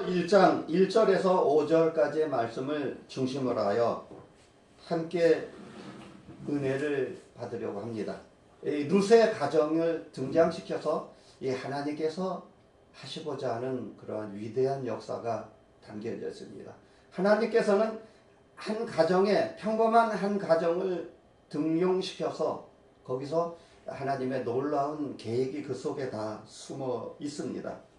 오늘 1장 1절에서 5절까지의 말씀을 중심으로 하여 함께 은혜를 받으려고 합니다. 이 룻의 가정을 등장시켜서 이 하나님께서 하시고자 하는 그러한 위대한 역사가 담겨져 있습니다. 하나님께서는 한 가정에 평범한 한 가정을 등용시켜서 거기서 하나님의 놀라운 계획이 그 속에 다 숨어 있습니다.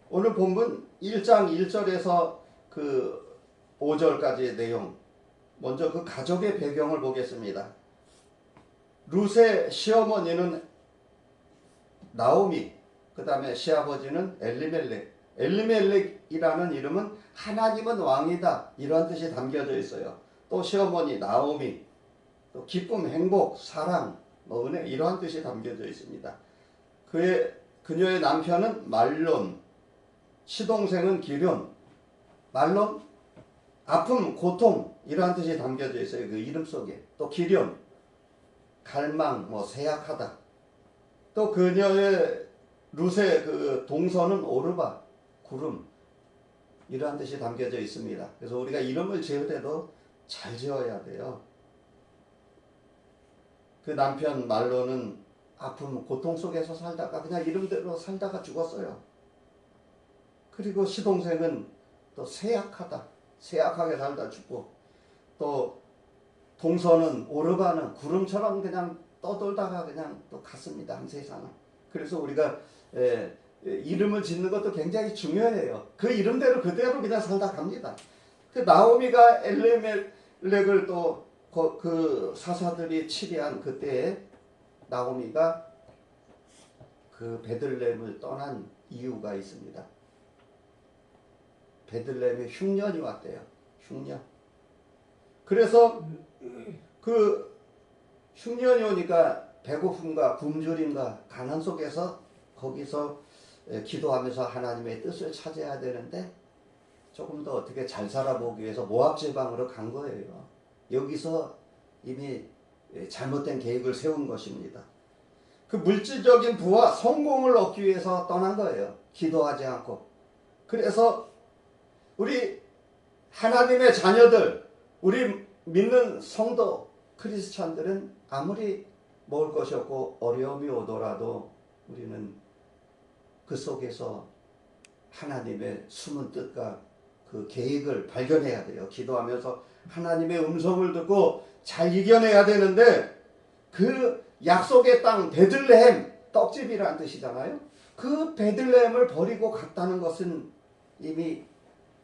오늘 본문 1장 1절에서 그 5절까지의 내용, 먼저 그 가족의 배경을 보겠습니다. 룻의 시어머니는 나오미, 그 다음에 시아버지는 엘리멜렉. 엘리멜렉이라는 이름은 하나님은 왕이다, 이런 뜻이 담겨져 있어요. 또 시어머니 나오미, 또 기쁨, 행복, 사랑, 은혜, 이러한 뜻이 담겨져 있습니다. 그녀의 남편은 말론, 시동생은 기륜. 말론, 아픔, 고통, 이러한 뜻이 담겨져 있어요. 그 이름 속에. 또 기륜, 갈망, 세약하다. 또 그녀의 룻의 그 동서는 오르바, 구름, 이러한 뜻이 담겨져 있습니다. 그래서 우리가 이름을 지을 때도 잘 지어야 돼요. 그 남편 말로는 아픔, 고통 속에서 살다가 그냥 이름대로 살다가 죽었어요. 그리고 시동생은 또 세약하다, 세약하게 살다 죽고, 또 동서는 오르바는 구름처럼 그냥 떠돌다가 그냥 또 갔습니다. 한 세상은. 그래서 우리가 이름을 짓는 것도 굉장히 중요해요. 그 이름대로 그대로 그냥 살다 갑니다. 그 나오미가 엘리멜렉을 또 그 사사들이 치리한 그때에 나오미가 그 베들레헴을 떠난 이유가 있습니다. 베들레헴에 흉년이 왔대요. 흉년. 그래서 그 흉년이 오니까 배고픔과 굶주림과 가난 속에서 거기서 기도하면서 하나님의 뜻을 찾아야 되는데 조금 더 어떻게 잘 살아보기 위해서 모압 지방으로 간 거예요. 여기서 이미 잘못된 계획을 세운 것입니다. 그 물질적인 부와 성공을 얻기 위해서 떠난 거예요. 기도하지 않고. 그래서 우리 하나님의 자녀들, 우리 믿는 성도 크리스찬들은 아무리 먹을 것이 없고 어려움이 오더라도 우리는 그 속에서 하나님의 숨은 뜻과 그 계획을 발견해야 돼요. 기도하면서 하나님의 음성을 듣고 잘 이겨내야 되는데, 그 약속의 땅 베들레헴, 떡집이라는 뜻이잖아요. 그 베들레헴을 버리고 갔다는 것은 이미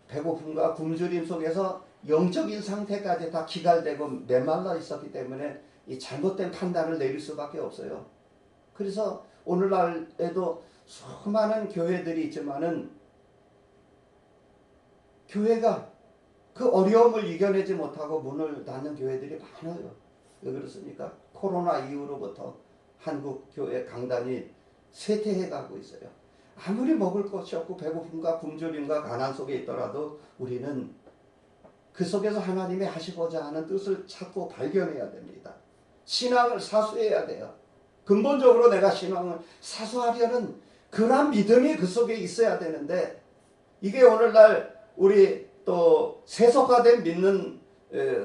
배고픔과 굶주림 속에서 영적인 상태까지 다 기갈되고 메말라 있었기 때문에 이 잘못된 판단을 내릴 수밖에 없어요. 그래서 오늘날에도 수많은 교회들이 있지만은 교회가 그 어려움을 이겨내지 못하고 문을 닫는 교회들이 많아요. 왜 그렇습니까? 코로나 이후로부터 한국 교회 강단이 쇠퇴해 가고 있어요. 아무리 먹을 것이 없고 배고픔과 굶주림과 가난 속에 있더라도 우리는 그 속에서 하나님이 하시고자 하는 뜻을 찾고 발견해야 됩니다. 신앙을 사수해야 돼요. 근본적으로 내가 신앙을 사수하려는 그런 믿음이 그 속에 있어야 되는데, 이게 오늘날 우리 또 세속화된 믿는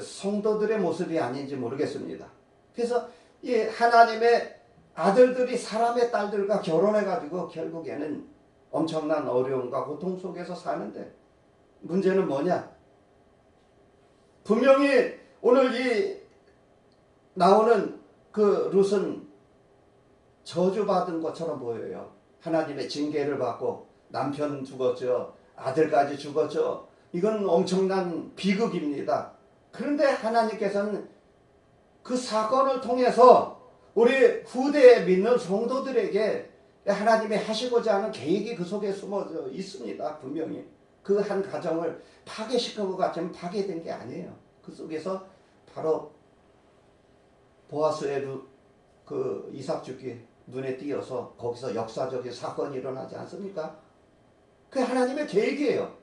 성도들의 모습이 아닌지 모르겠습니다. 그래서 이 하나님의 아들들이 사람의 딸들과 결혼해가지고 결국에는 엄청난 어려움과 고통 속에서 사는데, 문제는 뭐냐? 분명히 오늘 이 나오는 그 룻은 저주받은 것처럼 보여요. 하나님의 징계를 받고 남편 죽었죠. 아들까지 죽었죠. 이건 엄청난 비극입니다. 그런데 하나님께서는 그 사건을 통해서 우리 후대에 믿는 성도들에게 하나님이 하시고자 하는 계획이 그 속에 숨어져 있습니다. 분명히. 그 한 가정을 파괴시킨 것 같지만 파괴된 게 아니에요. 그 속에서 바로 보아스의 그 이삭 죽기 눈에 띄어서 거기서 역사적인 사건이 일어나지 않습니까? 그게 하나님의 계획이에요.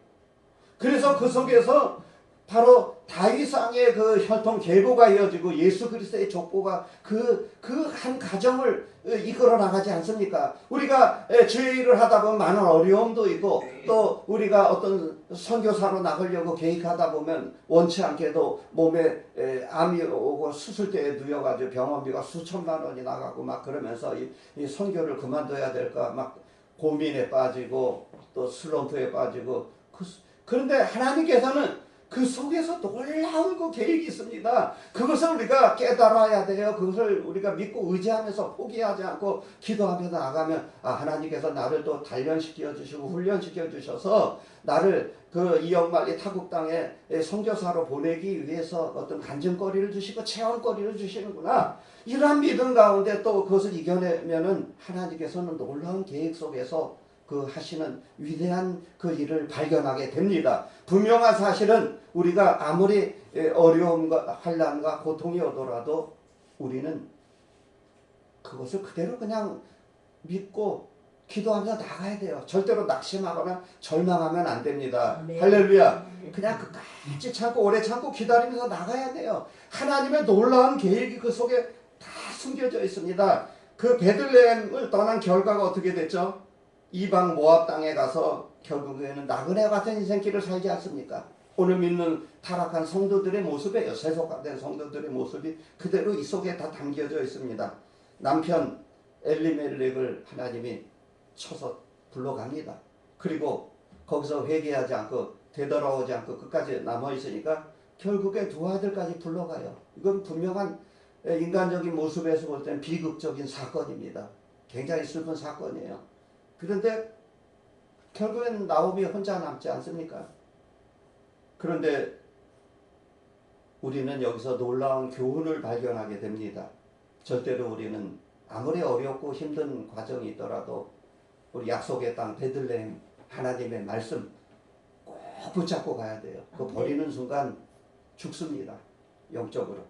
그래서 그 속에서 바로 다윗왕의 그 혈통 계보가 이어지고 예수 그리스도의 족보가 그 한 가정을 이끌어 나가지 않습니까? 우리가 주일을 하다 보면 많은 어려움도 있고 또 우리가 어떤 선교사로 나가려고 계획하다 보면 원치 않게도 몸에 암이 오고 수술대에 누워가지고 병원비가 수천만 원이 나가고 막 그러면서 이 선교를 그만둬야 될까 막 고민에 빠지고 또 슬럼프에 빠지고 그런데 하나님께서는 그 속에서 놀라운 그 계획이 있습니다. 그것을 우리가 깨달아야 돼요. 그것을 우리가 믿고 의지하면서 포기하지 않고 기도하면서 나가면 하나님께서 나를 또 단련시켜 주시고 훈련시켜 주셔서 나를 그 이영만리 타국 땅에 선교사로 보내기 위해서 어떤 간증거리를 주시고 체험거리를 주시는구나. 이러한 믿음 가운데 또 그것을 이겨내면은 하나님께서는 놀라운 계획 속에서 그 하시는 위대한 그 일을 발견하게 됩니다. 분명한 사실은 우리가 아무리 어려움과 환난과 고통이 오더라도 우리는 그것을 그대로 그냥 믿고 기도하면서 나가야 돼요. 절대로 낙심하거나 절망하면 안 됩니다. 네. 할렐루야. 그냥 끝까지 참고 오래 참고 기다리면서 나가야 돼요. 하나님의 놀라운 계획이 그 속에 다 숨겨져 있습니다. 그 베들레헴을 떠난 결과가 어떻게 됐죠? 이방 모압 땅에 가서 결국에는 나그네 같은 인생길을 살지 않습니까? 오늘 믿는 타락한 성도들의 모습이에요. 세속화된 성도들의 모습이 그대로 이 속에 다 담겨져 있습니다. 남편 엘리멜렉을 하나님이 쳐서 불러갑니다. 그리고 거기서 회개하지 않고 되돌아오지 않고 끝까지 남아있으니까 결국에 두 아들까지 불러가요. 이건 분명한 인간적인 모습에서 볼 때는 비극적인 사건입니다. 굉장히 슬픈 사건이에요. 그런데 결국엔 나오미 혼자 남지 않습니까? 그런데 우리는 여기서 놀라운 교훈을 발견하게 됩니다. 절대로 우리는 아무리 어렵고 힘든 과정이 있더라도 우리 약속의 땅 베들레헴 하나님의 말씀 꼭 붙잡고 가야 돼요. 그거 버리는 순간 죽습니다. 영적으로.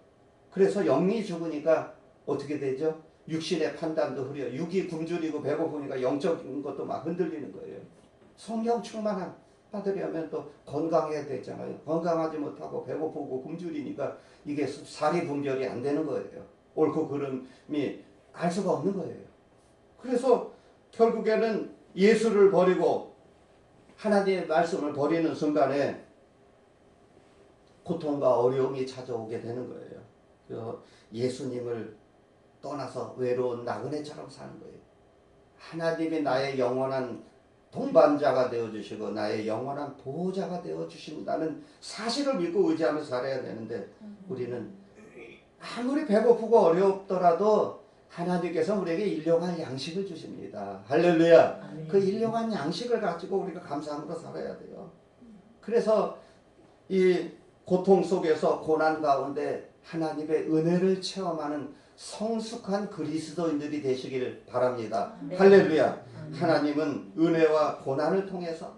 그래서 영이 죽으니까 어떻게 되죠? 육신의 판단도 흐려. 육이 굶주리고 배고프니까 영적인 것도 막 흔들리는 거예요. 성령 충만한 받으려면 또 건강해야 되잖아요. 건강하지 못하고 배고프고 굶주리니까 이게 사리 분별이 안 되는 거예요. 옳고 그름이 알 수가 없는 거예요. 그래서 결국에는 예수를 버리고 하나님의 말씀을 버리는 순간에 고통과 어려움이 찾아오게 되는 거예요. 그래서 예수님을 떠나서 외로운 나그네처럼 사는 거예요. 하나님이 나의 영원한 동반자가 되어주시고 나의 영원한 보호자가 되어주신다는 사실을 믿고 의지하면서 살아야 되는데 우리는 아무리 배고프고 어렵더라도 하나님께서 우리에게 일용할 양식을 주십니다. 할렐루야. 그 일용한 양식을 가지고 우리가 감사함으로 살아야 돼요. 그래서 이 고통 속에서 고난 가운데 하나님의 은혜를 체험하는 성숙한 그리스도인들이 되시길 바랍니다. 네. 할렐루야. 하나님은 은혜와 고난을 통해서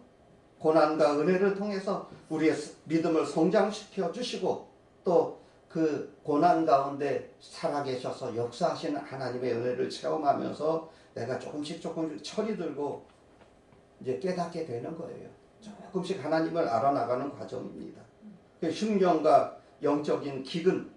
고난과 은혜를 통해서 우리의 믿음을 성장시켜 주시고 또 그 고난 가운데 살아계셔서 역사하시는 하나님의 은혜를 체험하면서 내가 조금씩 철이 들고 이제 깨닫게 되는 거예요. 조금씩 하나님을 알아나가는 과정입니다. 흉년과 영적인 기근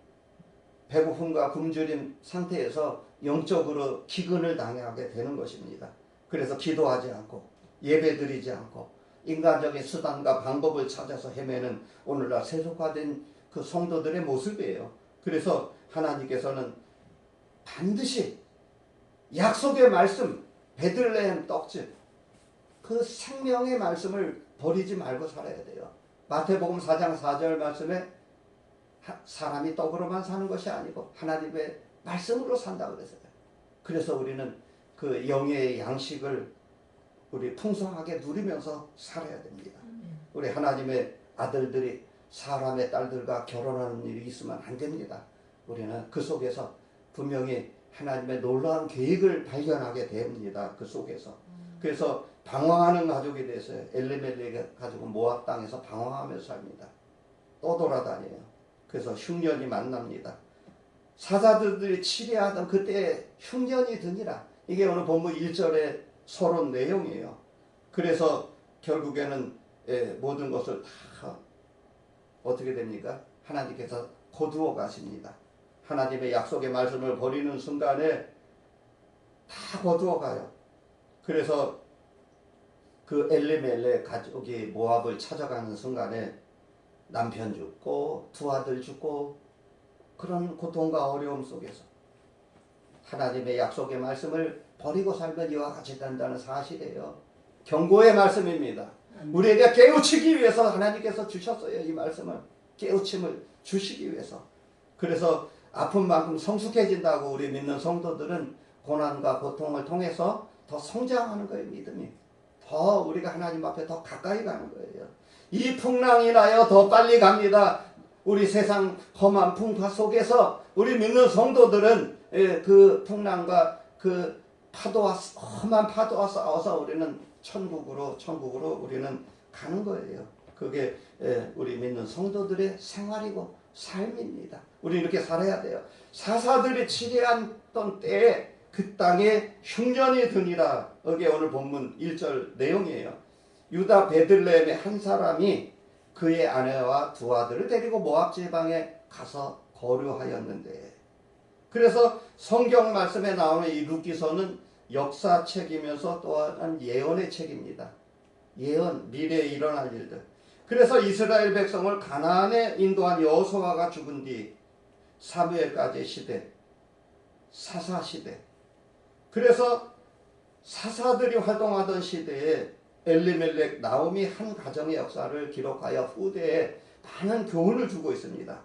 배고픔과 굶주림 상태에서 영적으로 기근을 당하게 되는 것입니다. 그래서 기도하지 않고 예배드리지 않고 인간적인 수단과 방법을 찾아서 헤매는 오늘날 세속화된 그 성도들의 모습이에요. 그래서 하나님께서는 반드시 약속의 말씀 베들레헴 떡집 그 생명의 말씀을 버리지 말고 살아야 돼요. 마태복음 4장 4절 말씀에 사람이 떡으로만 사는 것이 아니고 하나님의 말씀으로 산다 그랬어요. 그래서 우리는 그 영의 양식을 우리 풍성하게 누리면서 살아야 됩니다. 우리 하나님의 아들들이 사람의 딸들과 결혼하는 일이 있으면 안 됩니다. 우리는 그 속에서 분명히 하나님의 놀라운 계획을 발견하게 됩니다. 그 속에서. 그래서 방황하는 가족이 됐어요. 엘리멜렉 가족은 모압 땅에서 방황하면서 삽니다. 떠돌아다녀요. 그래서 흉년이 만납니다. 사자들이 치리하던 그때 흉년이 드니라. 이게 오늘 본문 1절의 서론 내용이에요. 그래서 결국에는 모든 것을 다 어떻게 됩니까? 하나님께서 거두어 가십니다. 하나님의 약속의 말씀을 버리는 순간에 다 거두어 가요. 그래서 그 엘리멜렉 가족이 모압을 찾아가는 순간에 남편 죽고 두 아들 죽고 그런 고통과 어려움 속에서 하나님의 약속의 말씀을 버리고 살면 이와 같이 된다는 사실이에요. 경고의 말씀입니다. 우리에게 깨우치기 위해서 하나님께서 주셨어요. 이 말씀을 깨우침을 주시기 위해서. 그래서 아픈 만큼 성숙해진다고 우리 믿는 성도들은 고난과 고통을 통해서 더 성장하는 거예요. 믿음이 더 우리가 하나님 앞에 더 가까이 가는 거예요. 이 풍랑이 나여 더 빨리 갑니다. 우리 세상 험한 풍파 속에서 우리 믿는 성도들은 그 풍랑과 그 파도와 험한 파도와 싸워서 우리는 천국으로 우리는 가는 거예요. 그게 우리 믿는 성도들의 생활이고 삶입니다. 우리 이렇게 살아야 돼요. 사사들이 치리했던 때에 그 땅에 흉년이 드니라. 이게 오늘 본문 1절 내용이에요. 유다 베들레헴의 한 사람이 그의 아내와 두 아들을 데리고 모압 지방에 가서 거류하였는데, 그래서 성경 말씀에 나오는 이 룻기서는 역사책이면서 또한 예언의 책입니다. 예언, 미래에 일어날 일들. 그래서 이스라엘 백성을 가나안에 인도한 여호수아가 죽은 뒤 사무엘까지의 시대, 사사시대. 그래서 사사들이 활동하던 시대에 엘리멜렉, 나오미 한 가정의 역사를 기록하여 후대에 많은 교훈을 주고 있습니다.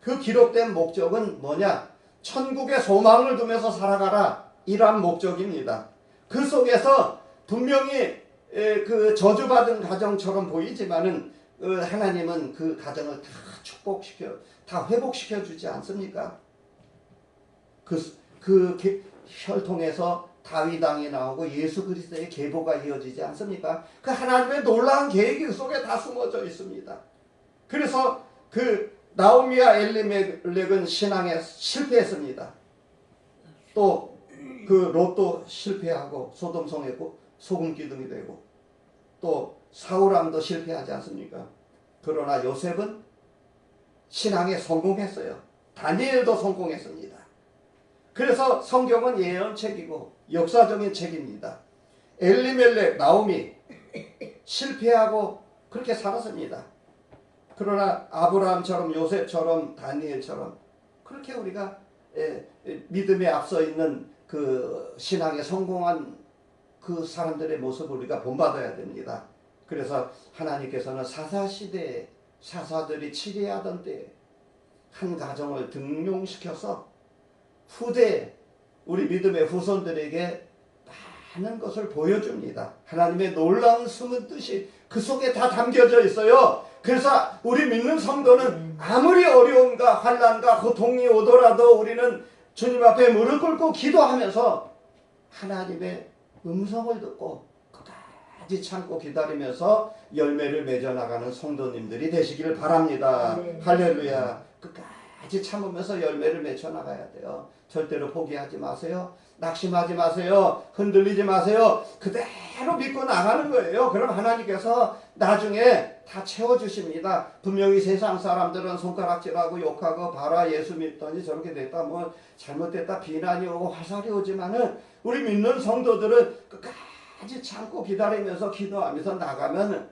그 기록된 목적은 뭐냐? 천국의 소망을 두면서 살아가라, 이러한 목적입니다. 그 속에서 분명히 그 저주받은 가정처럼 보이지만은 하나님은 그 가정을 다 축복시켜, 다 회복시켜 주지 않습니까? 그 혈통에서 다윗 왕이 나오고 예수 그리스도의 계보가 이어지지 않습니까? 그 하나님의 놀라운 계획이 그 속에 다 숨어져 있습니다. 그래서 그 나오미와 엘리멜렉은 신앙에 실패했습니다. 또 그 롯도 실패하고 소돔 성했고 소금 기둥이 되고, 또 사울왕도 실패하지 않습니까? 그러나 요셉은 신앙에 성공했어요. 다니엘도 성공했습니다. 그래서 성경은 예언책이고 역사적인 책입니다. 엘리멜렉, 나오미 실패하고 그렇게 살았습니다. 그러나 아브라함처럼, 요셉처럼, 다니엘처럼 그렇게 우리가 믿음에 앞서 있는 그 신앙에 성공한 그 사람들의 모습을 우리가 본받아야 됩니다. 그래서 하나님께서는 사사시대에 사사들이 치리하던 때에 한 가정을 등용시켜서 후대에 우리 믿음의 후손들에게 많은 것을 보여줍니다. 하나님의 놀라운 숨은 뜻이 그 속에 다 담겨져 있어요. 그래서 우리 믿는 성도는 아무리 어려움과 환난과 고통이 오더라도 우리는 주님 앞에 무릎 꿇고 기도하면서 하나님의 음성을 듣고 끝까지 참고 기다리면서 열매를 맺어 나가는 성도님들이 되시기를 바랍니다. 네. 할렐루야. 끝까지 참으면서 열매를 맺어 나가야 돼요. 절대로 포기하지 마세요. 낙심하지 마세요. 흔들리지 마세요. 그대로 믿고 나가는 거예요. 그럼 하나님께서 나중에 다 채워주십니다. 분명히 세상 사람들은 손가락질하고 욕하고 봐라 예수 믿더니 저렇게 됐다, 뭐 잘못됐다 비난이 오고 화살이 오지만은 우리 믿는 성도들은 끝까지 참고 기다리면서 기도하면서 나가면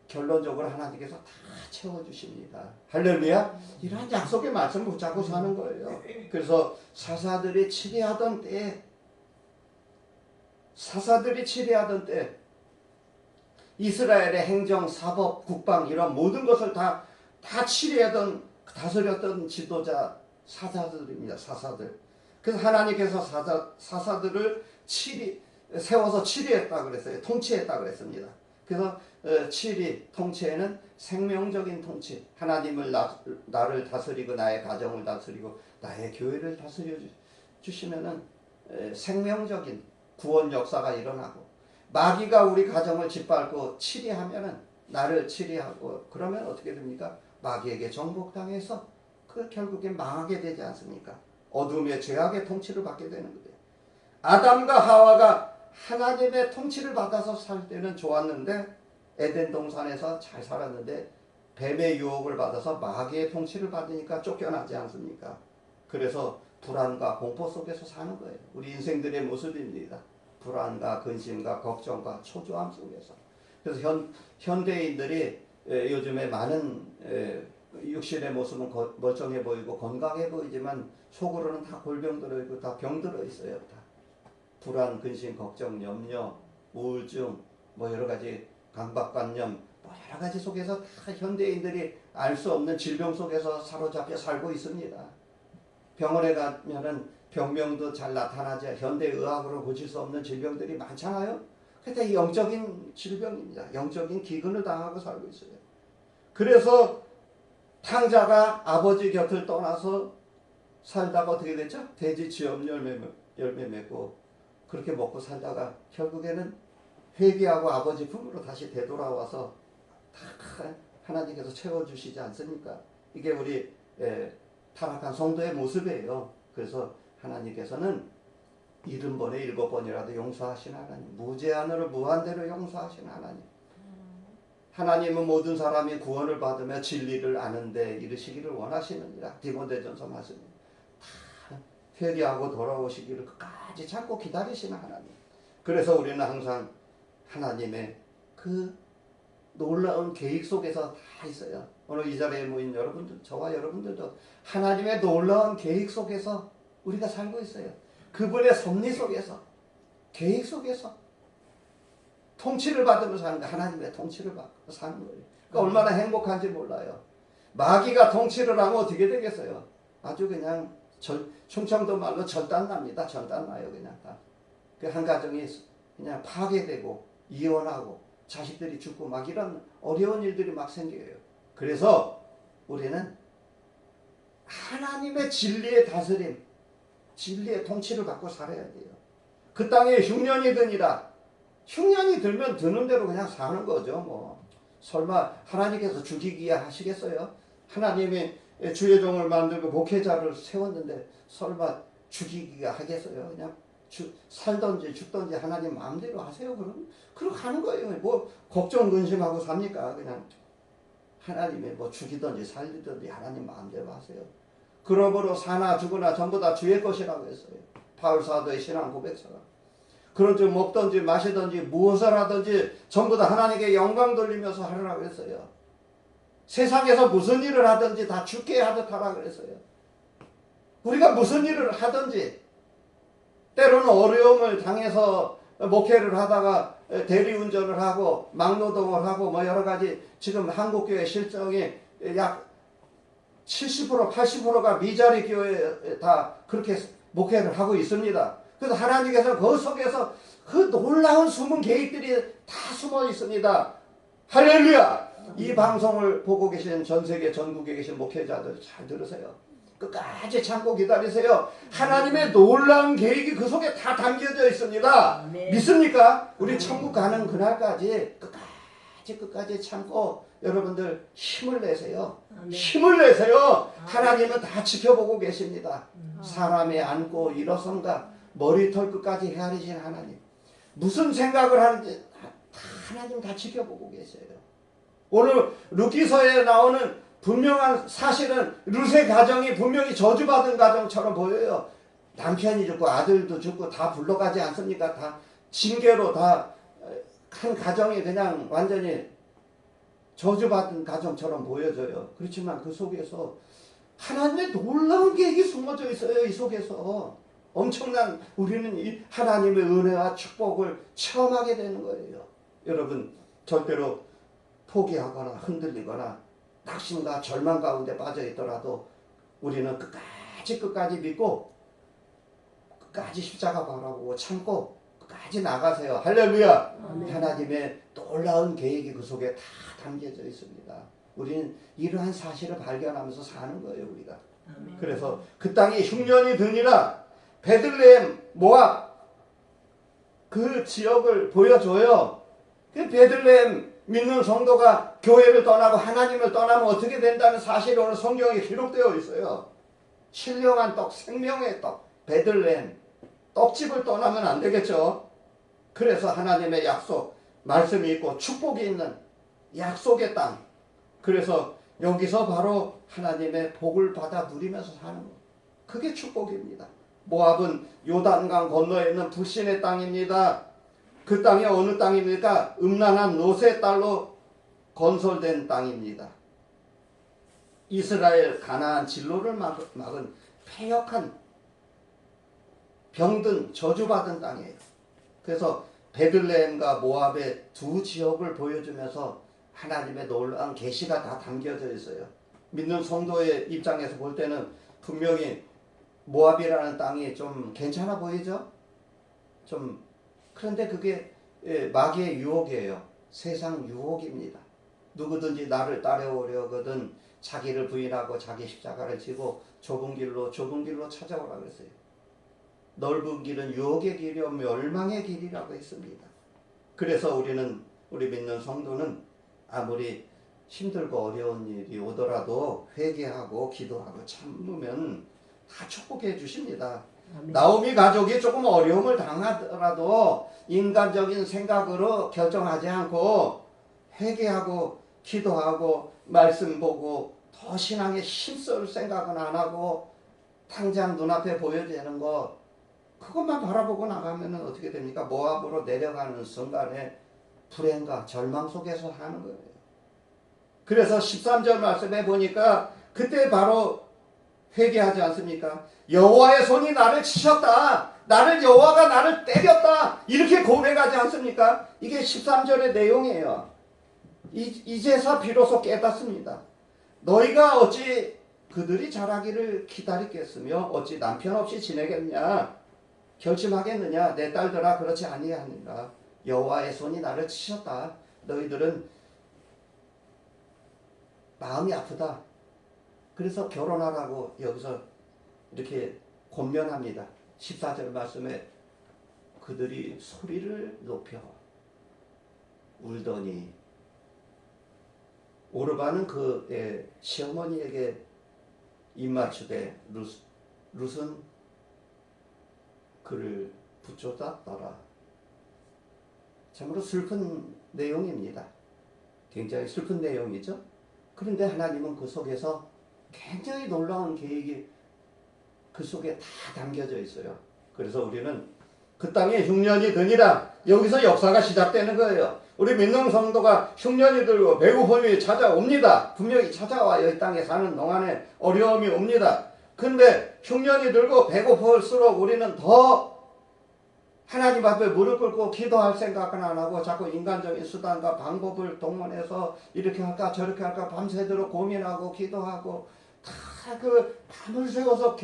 결론적으로 하나님께서 다 채워주십니다. 할렐루야. 이러한 약속의 말씀을 붙잡고 사는 거예요. 그래서 사사들이 치리하던 때 이스라엘의 행정, 사법, 국방 이런 모든 것을 다 치리하던, 다스렸던 지도자 사사들입니다. 사사들. 그래서 하나님께서 사사들을 세워서 치리했다 그랬어요. 통치했다 그랬습니다. 그래서 치리, 통치에는 생명적인 통치, 하나님을 나를 다스리고 나의 가정을 다스리고 나의 교회를 다스려 주시면은 생명적인 구원 역사가 일어나고, 마귀가 우리 가정을 짓밟고 치리하면은, 나를 치리하고 그러면 어떻게 됩니까? 마귀에게 정복당해서 그 결국엔 망하게 되지 않습니까? 어둠의 죄악의 통치를 받게 되는 거예요. 아담과 하와가 하나님의 통치를 받아서 살 때는 좋았는데, 에덴 동산에서 잘 살았는데 뱀의 유혹을 받아서 마귀의 통치를 받으니까 쫓겨나지 않습니까? 그래서 불안과 공포 속에서 사는 거예요. 우리 인생들의 모습입니다. 불안과 근심과 걱정과 초조함 속에서. 그래서 현대인들이 요즘에 많은 육신의 모습은 멀쩡해 보이고 건강해 보이지만 속으로는 다 골병 들어있고 다 병 들어있어요. 다. 불안, 근심, 걱정, 염려, 우울증, 뭐 여러 가지 강박관념, 뭐 여러 가지 속에서 다 현대인들이 알 수 없는 질병 속에서 사로잡혀 살고 있습니다. 병원에 가면은 병명도 잘 나타나지 현대의학으로 고칠 수 없는 질병들이 많잖아요. 그때 영적인 질병입니다. 영적인 기근을 당하고 살고 있어요. 그래서 탕자가 아버지 곁을 떠나서 살다가 어떻게 됐죠? 돼지 지엄 열매 맺고 그렇게 먹고 살다가 결국에는 회개하고 아버지 품으로 다시 되돌아와서 다 하나님께서 채워주시지 않습니까? 이게 우리 타락한 성도의 모습이에요. 그래서 하나님께서는 70번에 7번이라도 용서하신 하나님, 무제한으로 무한대로 용서하신 하나님. 하나님은 모든 사람이 구원을 받으며 진리를 아는데 이르시기를 원하시느니라. 디모데전서 말씀입니다. 다 회개하고 돌아오시기를 끝까지 참고 기다리시는 하나님. 그래서 우리는 항상 하나님의 그 놀라운 계획 속에서 다 있어요. 오늘 이 자리에 모인 여러분들, 저와 여러분들도 하나님의 놀라운 계획 속에서 우리가 살고 있어요. 그분의 섭리 속에서, 계획 속에서 통치를 받으면서 사는 거, 하나님의 통치를 받고 사는 거예요. 그러니까 얼마나 행복한지 몰라요. 마귀가 통치를 하면 어떻게 되겠어요? 아주 그냥 충청도 말로 절단납니다. 절단나요. 그냥 다. 그 한 가정이 그냥 파괴되고 이혼하고 자식들이 죽고 막 이런 어려운 일들이 막 생겨요. 그래서 우리는 하나님의 진리의 다스림, 진리의 통치를 받고 살아야 돼요. 그 땅에 흉년이 드니라. 흉년이 들면 드는 대로 그냥 사는 거죠. 뭐 설마 하나님께서 죽이기야 하시겠어요? 하나님이 주의 종을 만들고 목회자를 세웠는데 설마 죽이기가 하겠어요? 그냥 살든지 죽든지 하나님 마음대로 하세요. 그럼 가는 거예요. 뭐 걱정 근심하고 삽니까? 그냥 하나님이 뭐 죽이든지 살리든지 하나님 마음대로 하세요. 그러므로 사나 죽으나 전부 다 주의 것이라고 했어요. 바울 사도의 신앙 고백서가. 그런즉 먹든지 마시든지 무엇을 하든지 전부 다 하나님께 영광 돌리면서 하라고 했어요. 세상에서 무슨 일을 하든지 다 주께 하듯 하라고 했어요. 우리가 무슨 일을 하든지 때로는 어려움을 당해서 목회를 하다가 대리운전을 하고 막노동을 하고 뭐 여러 가지 지금 한국교회 실정이 약 70% 80%가 미자리 교회 다 그렇게 목회를 하고 있습니다. 그래서 하나님께서 그 속에서 그 놀라운 숨은 계획들이 다 숨어 있습니다. 할렐루야! 이 방송을 보고 계신 전 세계 전국에 계신 목회자들 잘 들으세요. 끝까지 참고 기다리세요. 하나님의 놀라운 계획이 그 속에 다 담겨져 있습니다. 믿습니까? 우리 천국 가는 그날까지 끝까지 참고 여러분들 힘을 내세요. 힘을 내세요. 하나님은 다 지켜보고 계십니다. 사람의 앉고 일어선가 머리털 끝까지 헤아리신 하나님. 무슨 생각을 하는지 하나님 다 지켜보고 계세요. 오늘 루키서에 나오는 분명한 사실은 룻의 가정이 분명히 저주받은 가정처럼 보여요. 남편이 죽고 아들도 죽고 다 불러가지 않습니까? 다 징계로 다 한 가정이 그냥 완전히 저주받은 가정처럼 보여져요. 그렇지만 그 속에서 하나님의 놀라운 계획이 숨어져 있어요. 이 속에서 엄청난 우리는 이 하나님의 은혜와 축복을 체험하게 되는 거예요. 여러분 절대로 포기하거나 흔들리거나 낙심과 절망 가운데 빠져 있더라도 우리는 끝까지 믿고 끝까지 십자가 바라보고 참고 끝까지 나가세요. 할렐루야. 하나님의 놀라운 계획이 그 속에 다 담겨져 있습니다. 우리는 이러한 사실을 발견하면서 사는 거예요. 우리가. 그래서 그 땅에 흉년이 드니라. 베들레헴 모압 그 지역을 보여줘요. 그 베들레헴 믿는 성도가 교회를 떠나고 하나님을 떠나면 어떻게 된다는 사실이 오늘 성경에 기록되어 있어요. 신령한 떡, 생명의 떡, 베들레헴. 떡집을 떠나면 안 되겠죠. 그래서 하나님의 약속, 말씀이 있고 축복이 있는 약속의 땅, 그래서 여기서 바로 하나님의 복을 받아 누리면서 사는 것. 그게 축복입니다. 모압은 요단강 건너에 있는 불신의 땅입니다. 그 땅이 어느 땅입니까? 음란한 롯의 딸로 건설된 땅입니다. 이스라엘 가나안 진로를 막은 패역한 병든 저주받은 땅이에요. 그래서 베들레헴과 모압의 두 지역을 보여주면서 하나님의 놀라운 계시가 다 담겨져 있어요. 믿는 성도의 입장에서 볼 때는 분명히 모압이라는 땅이 좀 괜찮아 보이죠? 좀 그런데 그게 마귀의 유혹이에요. 세상 유혹입니다. 누구든지 나를 따라오려거든 자기를 부인하고 자기 십자가를 지고 좁은 길로 찾아오라 그랬어요. 넓은 길은 유혹의 길이요 멸망의 길이라고 했습니다. 그래서 우리 믿는 성도는 아무리 힘들고 어려운 일이 오더라도 회개하고 기도하고 참으면 다 축복해 주십니다. 아멘. 나오미 가족이 조금 어려움을 당하더라도 인간적인 생각으로 결정하지 않고 회개하고 기도하고 말씀 보고 더 신앙에 힘쓸 생각은 안 하고 당장 눈앞에 보여지는 거 그것만 바라보고 나가면 어떻게 됩니까? 모압으로 내려가는 순간에 불행과 절망 속에서 하는 거예요. 그래서 13절 말씀에 보니까 그때 바로 회개하지 않습니까? 여호와의 손이 나를 치셨다. 여호와가 나를 때렸다. 이렇게 고백하지 않습니까? 이게 13절의 내용이에요. 이제서 비로소 깨닫습니다. 너희가 어찌 그들이 자라기를 기다리겠으며 어찌 남편 없이 지내겠냐? 결심하겠느냐? 내 딸들아 그렇지 아니하니라. 여호와의 손이 나를 치셨다. 너희들은 마음이 아프다. 그래서 결혼하라고 여기서 이렇게 권면합니다. 14절 말씀에 그들이 소리를 높여 울더니 오르바는 그 시어머니에게 입맞추되 룻은 그를 붙잡았더라. 참으로 슬픈 내용입니다. 굉장히 슬픈 내용이죠. 그런데 하나님은 그 속에서 굉장히 놀라운 계획이 그 속에 다 담겨져 있어요. 그래서 우리는 그 땅에 흉년이 드니라. 여기서 역사가 시작되는 거예요. 우리 믿는 성도가 흉년이 들고 배고픔이 찾아옵니다. 분명히 찾아와요. 이 땅에 사는 동안에 어려움이 옵니다. 근데 흉년이 들고 배고플수록 우리는 더 하나님 앞에 무릎 꿇고 기도할 생각은 안 하고 자꾸 인간적인 수단과 방법을 동원해서 이렇게 할까 저렇게 할까 밤새도록 고민하고 기도하고 다 그 밤을 새워서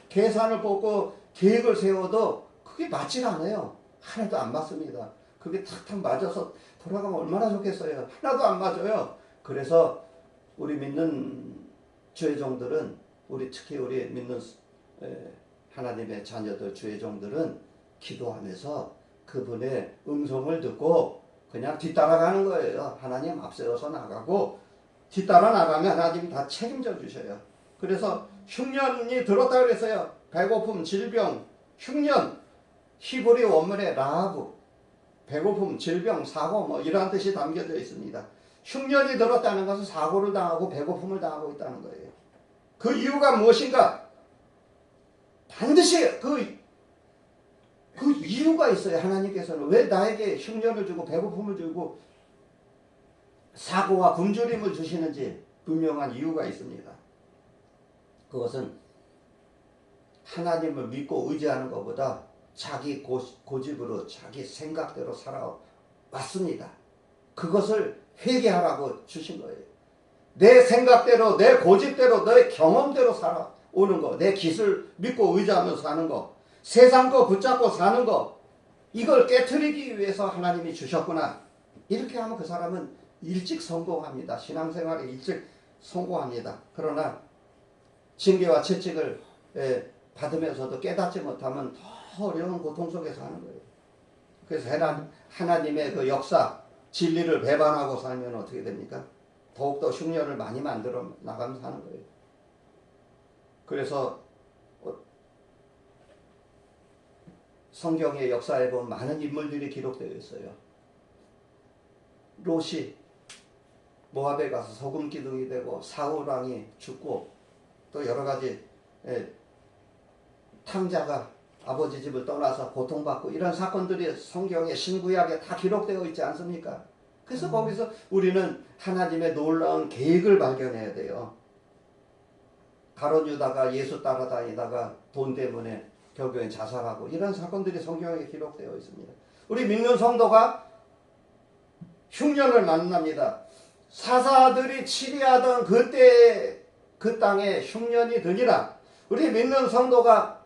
계산을 뽑고 계획을 세워도 그게 맞지가 않아요. 하나도 안 맞습니다. 그게 탁탁 맞아서 돌아가면 얼마나 좋겠어요. 하나도 안 맞아요. 그래서 우리 믿는 주의 종들은 특히 우리 믿는 하나님의 자녀들 주의 종들은 기도하면서 그분의 음성을 듣고 그냥 뒤따라가는 거예요. 하나님 앞세워서 나가고 뒤따라 나가면 하나님 다 책임져 주셔요. 그래서 흉년이 들었다 그랬어요. 배고픔, 질병, 흉년, 히브리 원문에 라하브, 배고픔, 질병, 사고 뭐 이러한 뜻이 담겨져 있습니다. 흉년이 들었다는 것은 사고를 당하고 배고픔을 당하고 있다는 거예요. 그 이유가 무엇인가? 반드시 그 이유가 있어요. 하나님께서는 왜 나에게 흉년을 주고 배고픔을 주고 사고와 굶주림을 주시는지 분명한 이유가 있습니다. 그것은 하나님을 믿고 의지하는 것보다 자기 고집으로 자기 생각대로 살아왔습니다. 그것을 회개하라고 주신 거예요. 내 생각대로 내 고집대로 내 경험대로 살아오는 거, 내 기술 믿고 의지하면서 사는 거, 세상 거 붙잡고 사는 거, 이걸 깨트리기 위해서 하나님이 주셨구나. 이렇게 하면 그 사람은 일찍 성공합니다. 신앙생활에 일찍 성공합니다. 그러나 징계와 채찍을 받으면서도 깨닫지 못하면 더 어려운 고통 속에서 하는 거예요. 그래서 하나님의 그 역사, 진리를 배반하고 살면 어떻게 됩니까? 더욱더 흉년을 많이 만들어 나가면서 하는 거예요. 그래서 성경의 역사에 보면 많은 인물들이 기록되어 있어요. 롯이 모압에 가서 소금 기둥이 되고 사울 왕이 죽고 또 여러 가지 탕자가 아버지 집을 떠나서 고통받고 이런 사건들이 성경에 신구약에 다 기록되어 있지 않습니까? 그래서 거기서 우리는 하나님의 놀라운 계획을 발견해야 돼요. 가룟 유다가 예수 따라다니다가 돈 때문에 결국엔 자살하고 이런 사건들이 성경에 기록되어 있습니다. 우리 믿는 성도가 흉년을 만납니다. 사사들이 치리하던 그때 그 땅에 흉년이 드니라. 우리 믿는 성도가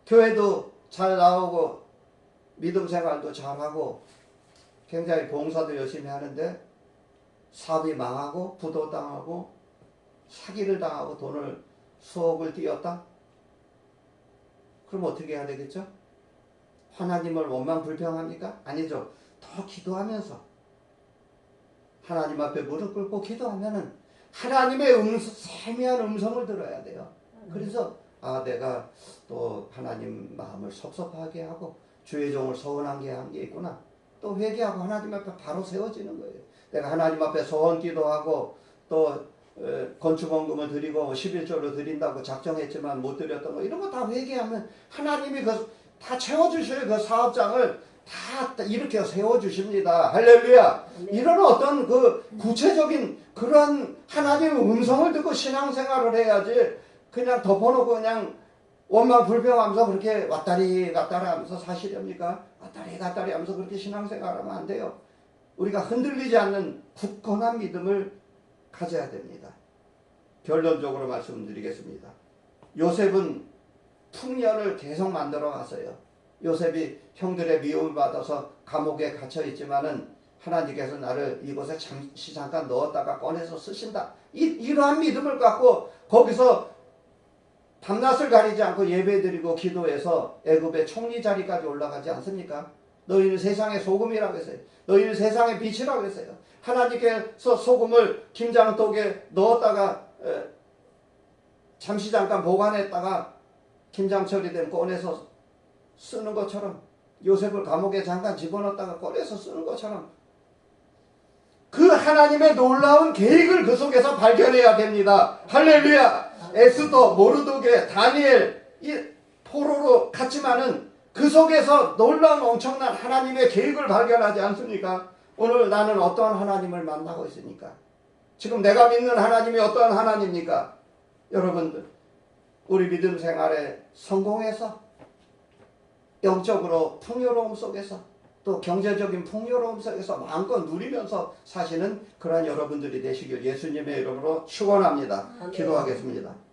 교회도 잘 나오고 믿음 생활도 잘하고 굉장히 봉사도 열심히 하는데 사업이 망하고 부도당하고 사기를 당하고 돈을 수억을 띄었다? 그럼 어떻게 해야 되겠죠? 하나님을 원망불평합니까? 아니죠. 더 기도하면서 하나님 앞에 무릎 꿇고 기도하면은 하나님의 세미한 음성을 들어야 돼요. 그래서 내가 또 하나님 마음을 섭섭하게 하고 주의 종을 서운하게 한 게 있구나. 또 회개하고 하나님 앞에 바로 세워지는 거예요. 내가 하나님 앞에 소원 기도하고 또 건축원금을 드리고 11조를 드린다고 작정했지만 못 드렸던 거 이런 거 다 회개하면 하나님이 다 채워주셔요. 그 사업장을 다 이렇게 세워주십니다. 할렐루야. 네. 이런 어떤 그 구체적인 그런 하나님의 음성을 듣고 신앙생활을 해야지 그냥 덮어놓고 그냥 원망 불평하면서 그렇게 왔다리 갔다리 하면서 사시렵니까? 왔다리 갔다리 하면서 그렇게 신앙생활하면 안 돼요. 우리가 흔들리지 않는 굳건한 믿음을 가져야 됩니다. 결론적으로 말씀드리겠습니다. 요셉은 풍년을 계속 만들어 갔어요. 요셉이 형들의 미움을 받아서 감옥에 갇혀 있지만은 하나님께서 나를 이곳에 잠깐 넣었다가 꺼내서 쓰신다. 이러한 믿음을 갖고 거기서 밤낮을 가리지 않고 예배드리고 기도해서 애굽의 총리 자리까지 올라가지 않습니까? 너희는 세상의 소금이라고 했어요. 너희는 세상의 빛이라고 했어요. 하나님께서 소금을 김장독에 넣었다가 잠깐 보관했다가 김장철이 되면 꺼내서 쓰는 것처럼 요셉을 감옥에 잠깐 집어넣었다가 꺼내서 쓰는 것처럼 그 하나님의 놀라운 계획을 그 속에서 발견해야 됩니다. 할렐루야. 에스더, 모르드게, 다니엘 이 포로로 갔지만은 그 속에서 놀라운 엄청난 하나님의 계획을 발견하지 않습니까? 오늘 나는 어떠한 하나님을 만나고 있습니까? 지금 내가 믿는 하나님이 어떠한 하나님입니까? 여러분들 우리 믿음 생활에 성공해서 영적으로 풍요로움 속에서 또 경제적인 풍요로움 속에서 마음껏 누리면서 사시는 그러한 여러분들이 되시길 예수님의 이름으로 축원합니다. 기도하겠습니다.